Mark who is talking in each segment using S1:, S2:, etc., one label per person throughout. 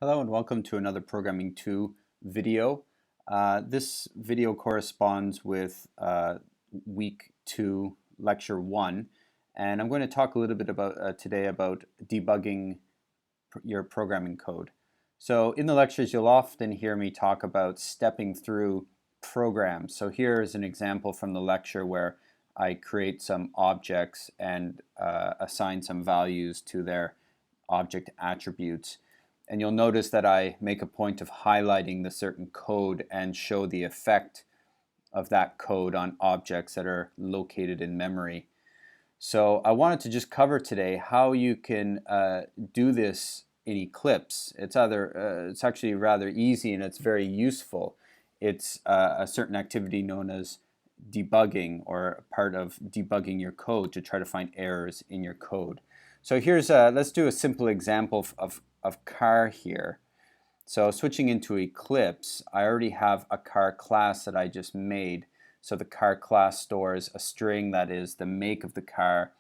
S1: Hello and welcome to another Programming 2 video. This video corresponds with week 2, lecture 1, and I'm going to talk a little bit about today about debugging your programming code. So in the lectures you'll often hear me talk about stepping through programs. So here is an example from the lecture where I create some objects and assign some values to their object attributes. And you'll notice that I make a point of highlighting the certain code and show the effect of that code on objects that are located in memory. So I wanted to just cover today how you can do this in Eclipse. It's actually rather easy and it's very useful. It's a certain activity known as debugging, or part of debugging your code to try to find errors in your code. So let's do a simple example of car here. So switching into Eclipse, I already have a car class that I just made. So the car class stores a string that is the make of the car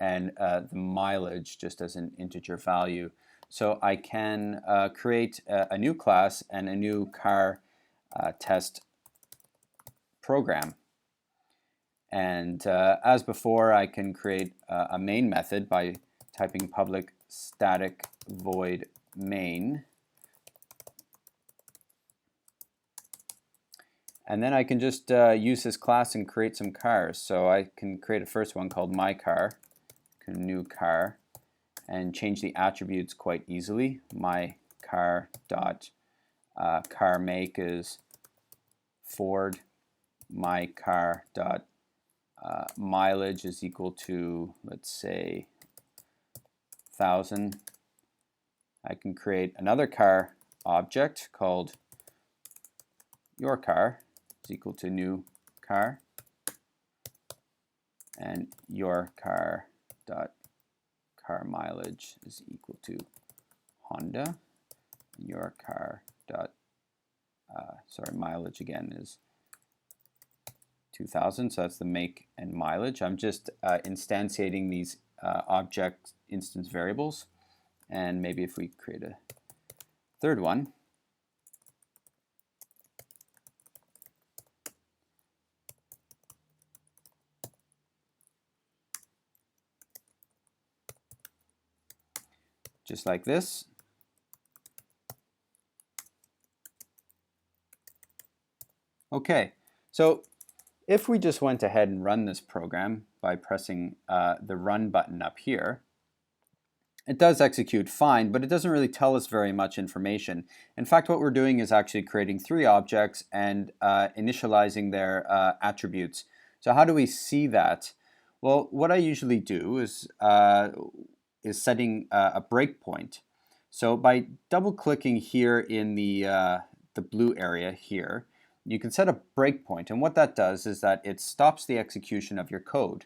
S1: and the mileage just as an integer value. So I can create a new class and a new car test program. And as before, I can create a main method by typing public static void main. And then I can just use this class and create some cars. So I can create a first one called my car, new car, and change the attributes quite easily. My car dot car make is Ford. My car dot mileage is equal to, let's say, 1,000. I can create another car object called your car is equal to new car, and your car dot car mileage is equal to Honda. Your car dot mileage again is 2,000, so that's the make and mileage. I'm just instantiating these object instance variables, and maybe if we create a third one, just like this. Okay, so if we just went ahead and run this program by pressing the run button up here, it does execute fine, but it doesn't really tell us very much information. In fact, what we're doing is actually creating 3 objects and initializing their attributes. So how do we see that? Well, what I usually do is setting a breakpoint. So by double-clicking here in the blue area here, you can set a breakpoint, and what that does is that it stops the execution of your code.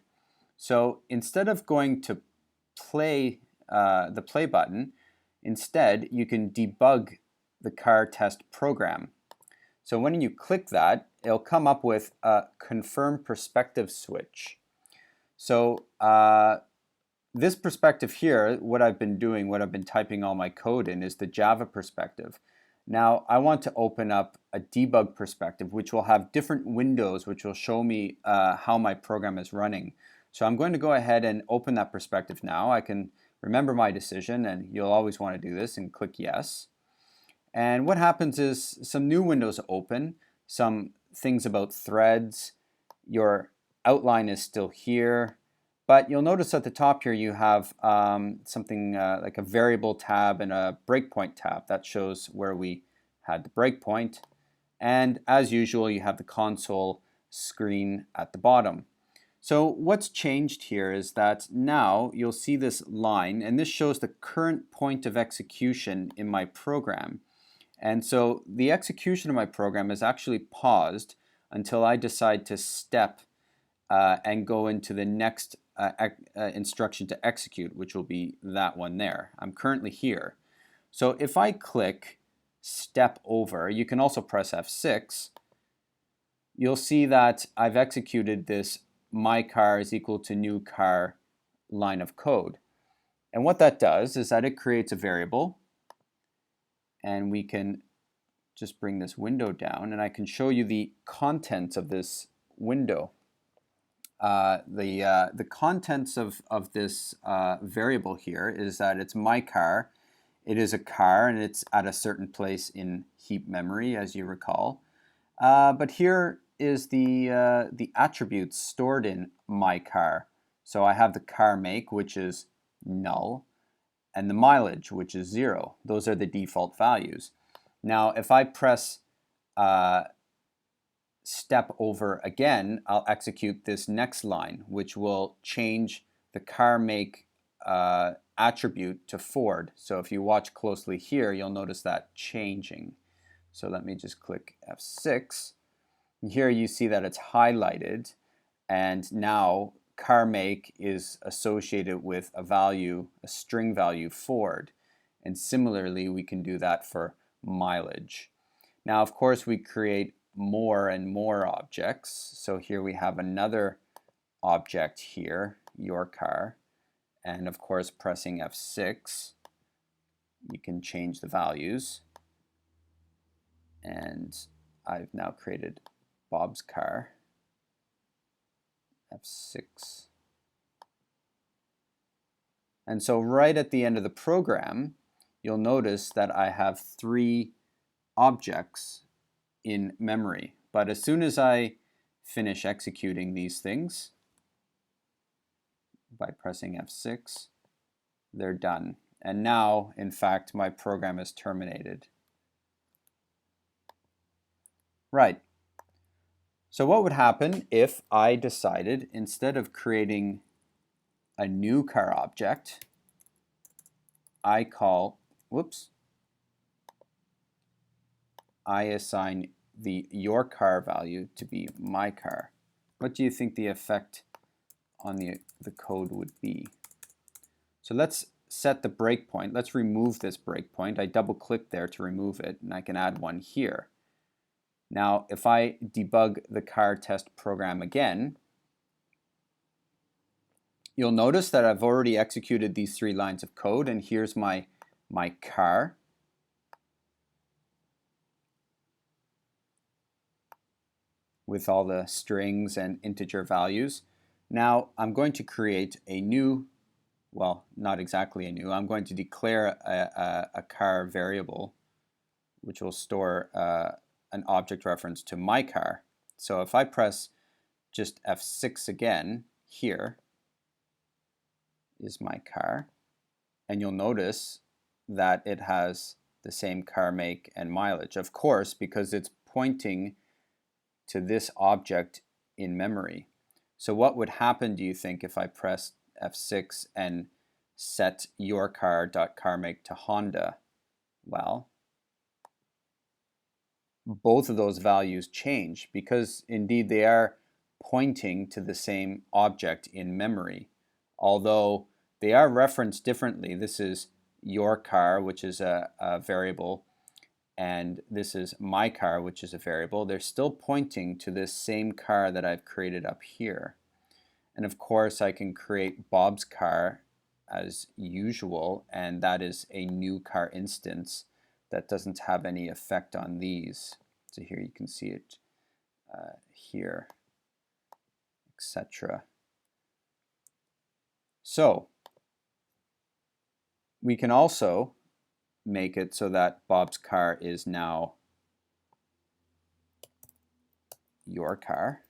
S1: So instead of going to play the play button, instead you can debug the car test program. So when you click that, it'll come up with a confirm perspective switch. So this perspective here, what I've been typing all my code in, is the Java perspective. Now I want to open up a debug perspective, which will have different windows which will show me how my program is running. So I'm going to go ahead and open that perspective now. I can remember my decision, and you'll always want to do this, and click yes. And what happens is some new windows open, some things about threads. Your outline is still here, but you'll notice at the top here you have something like a variable tab and a breakpoint tab. That shows where we had the breakpoint. And as usual, you have the console screen at the bottom. So what's changed here is that now you'll see this line, and this shows the current point of execution in my program. And so the execution of my program is actually paused until I decide to step and go into the next instruction to execute, which will be that one there. I'm currently here. So if I click step over, you can also press F6, you'll see that I've executed this my car is equal to new car line of code. And what that does is that it creates a variable, and we can just bring this window down, and I can show you the contents of this window. The contents of this variable here is that it's my car. It is a car, and it's at a certain place in heap memory, as you recall. But here is the attributes stored in my car. So I have the car make, which is null, and the mileage, which is 0. Those are the default values. Now, if I press step over again, I'll execute this next line, which will change the car make attribute to Ford. So if you watch closely here, you'll notice that changing. So let me just click F6. And here you see that it's highlighted, and now car make is associated with a value, a string value Ford. And similarly, we can do that for mileage. Now, of course, we create more and more objects. So here we have another object here, your car. And of course, pressing F6, you can change the values. And I've now created Bob's car. F6. And so right at the end of the program, you'll notice that I have 3 objects in memory. But as soon as I finish executing these things by pressing F6, they're done. And now, in fact, my program is terminated. Right. So what would happen if I decided, instead of creating a new car object, I assign the your car value to be my car? What do you think the effect on the code would be? So let's set the breakpoint. Let's remove this breakpoint. I double click there to remove it, and I can add one here. Now, if I debug the car test program again, you'll notice that I've already executed these 3 lines of code, and here's my car. With all the strings and integer values. Now I'm going to create a new, well, not exactly a new, I'm going to declare a car variable which will store an object reference to my car. So if I press just F6 again, here is my car, and you'll notice that it has the same car make and mileage, of course, because it's pointing to this object in memory. So what would happen, do you think, if I pressed F6 and set your car.carmake to Honda? Well, both of those values change because indeed they are pointing to the same object in memory, although they are referenced differently. This is your car, which is a variable, and this is my car, which is a variable. They're still pointing to this same car that I've created up here. And of course, I can create Bob's car as usual, and that is a new car instance that doesn't have any effect on these. So here you can see it here, etc. So we can also make it so that Bob's car is now your car,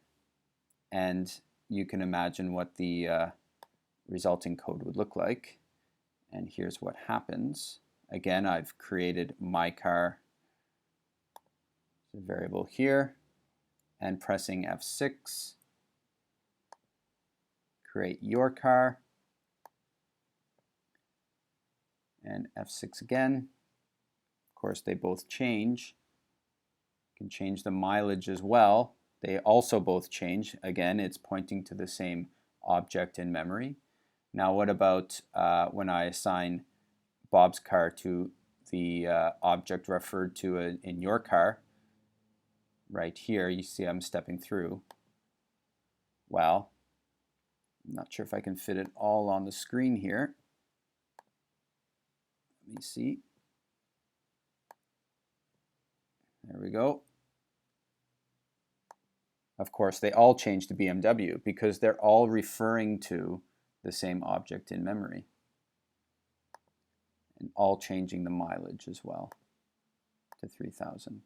S1: and you can imagine what the resulting code would look like. And here's what happens. Again, I've created my car, the variable here, and pressing F6, create your car, and F6 again. Of course, they both change. You can change the mileage as well. They also both change. Again, it's pointing to the same object in memory. Now, what about when I assign Bob's car to the object referred to in your car? Right here, you see I'm stepping through. Well, I'm not sure if I can fit it all on the screen here. Let me see. There we go. Of course, they all change to BMW because they're all referring to the same object in memory. And all changing the mileage as well to 3,000.